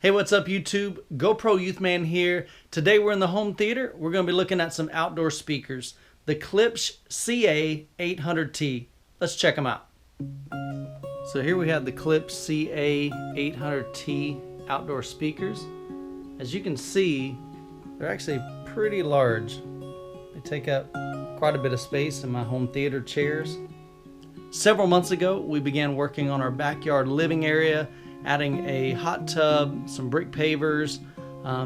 Hey, what's up YouTube? GoPro Youthman here. Today we're in the home theater. We're going to be looking at some outdoor speakers. The Klipsch CA800T. Let's check them out. So here we have the Klipsch CA800T outdoor speakers. As you can see, they're actually pretty large. They take up quite a bit of space in my home theater chairs. Several months ago, we began working on our backyard living area, adding a hot tub, some brick pavers,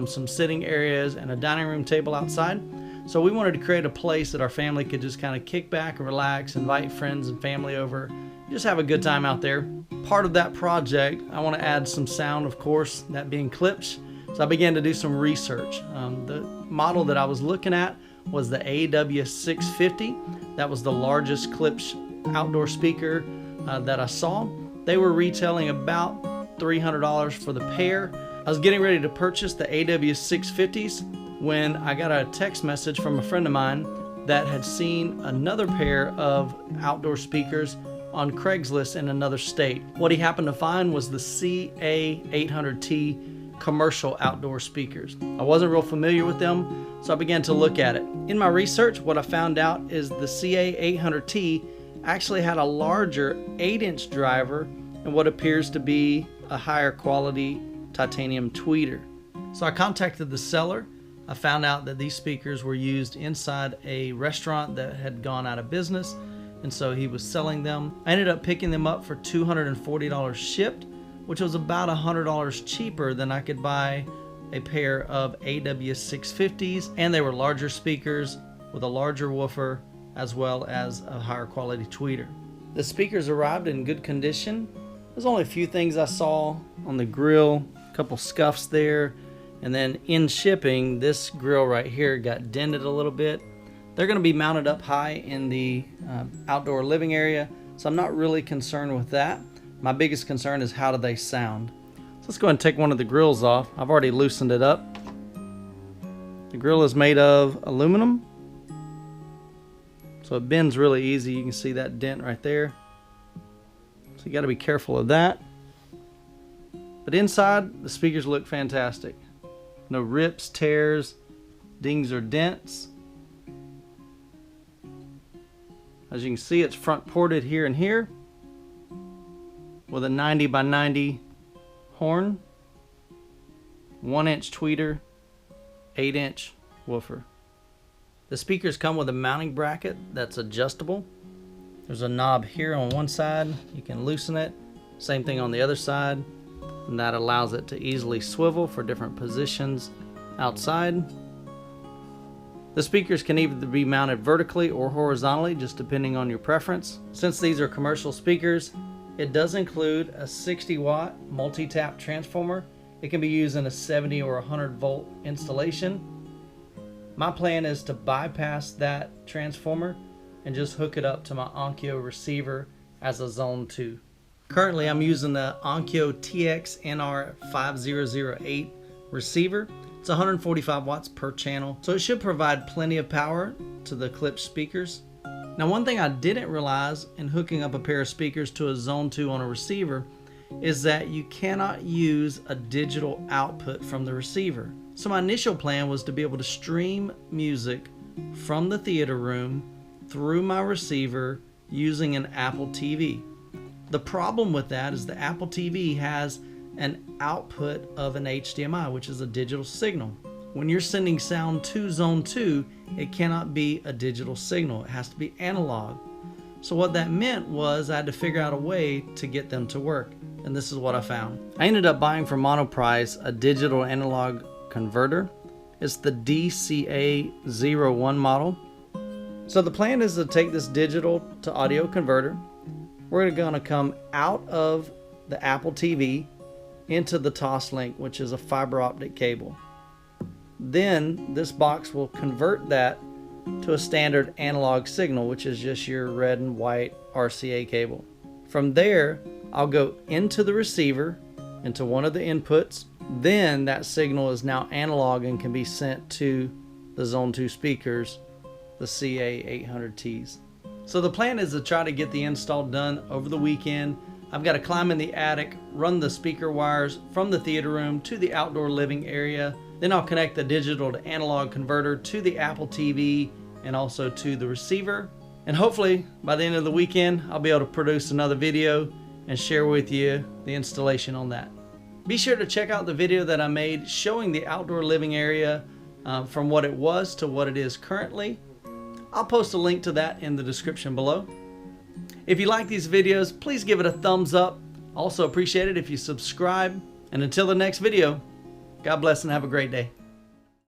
some sitting areas, and a dining room table outside. So we wanted to create a place that our family could just kind of kick back and relax, invite friends and family over, just have a good time out there. Part of that project, I want to add some sound, of course, that being Klipsch. So I began to do some research. The model that I was looking at was the AW650. That was the largest Klipsch outdoor speaker that I saw. They were retailing about $300 for the pair. I was getting ready to purchase the AW650s when I got a text message from a friend of mine that had seen another pair of outdoor speakers on Craigslist in another state. What he happened to find was the CA800T commercial outdoor speakers. I wasn't real familiar with them, so I began to look at it. In my research, what I found out is the CA800T actually had a larger 8-inch driver and what appears to be a higher quality titanium tweeter. So I contacted the seller. I found out that these speakers were used inside a restaurant that had gone out of business, and so he was selling them. I ended up picking them up for $240 shipped, which was about $100 cheaper than I could buy a pair of AW650s, and they were larger speakers with a larger woofer as well as a higher quality tweeter. The speakers arrived in good condition. There's only a few things I saw on the grill, a couple scuffs there, and then in shipping, this grill right here got dented a little bit. They're going to be mounted up high in the outdoor living area, so I'm not really concerned with that. My biggest concern is how do they sound. So let's go ahead and take one of the grills off. I've already loosened it up. The grill is made of aluminum, so it bends really easy. You can see that dent right there. So you got to be careful of that. But inside, the speakers look fantastic. No rips, tears, dings, or dents. As you can see, it's front ported here and here with a 90 by 90 horn, 1-inch tweeter, 8-inch woofer. The speakers come with a mounting bracket that's adjustable. There's a knob here on one side. You can loosen it. Same thing on the other side. And that allows it to easily swivel for different positions outside. The speakers can either be mounted vertically or horizontally, just depending on your preference. Since these are commercial speakers, it does include a 60-watt multi-tap transformer. It can be used in a 70 or 100-volt installation. My plan is to bypass that transformer and just hook it up to my Onkyo receiver as a Zone 2. Currently, I'm using the Onkyo TX-NR5008 receiver. It's 145 watts per channel, so it should provide plenty of power to the Klipsch speakers. Now, one thing I didn't realize in hooking up a pair of speakers to a Zone 2 on a receiver is that you cannot use a digital output from the receiver. So my initial plan was to be able to stream music from the theater room through my receiver using an AppleTV. The problem with that is the AppleTV has an output of an HDMI, which is a digital signal. When you're sending sound to Zone 2, it cannot be a digital signal. It has to be analog. So what that meant was I had to figure out a way to get them to work, and this is what I found. I ended up buying from Monoprice a digital analog converter. It's the DCA01 model. So the plan is to take this digital to audio converter. We're going to come out of the Apple TV into the Toslink, which is a fiber optic cable. Then this box will convert that to a standard analog signal, which is just your red and white RCA cable. From there, I'll go into the receiver, into one of the inputs. Then that signal is now analog and can be sent to the Zone 2 speakers, the CA800Ts. So the plan is to try to get the install done over the weekend. I've got to climb in the attic, run the speaker wires from the theater room to the outdoor living area. Then I'll connect the digital to analog converter to the Apple TV and also to the receiver. And hopefully by the end of the weekend, I'll be able to produce another video and share with you the installation on that. Be sure to check out the video that I made showing the outdoor living area from what it was to what it is currently. I'll post a link to that in the description below. If you like these videos, please give it a thumbs up. Also appreciate it if you subscribe. And until the next video, God bless and have a great day.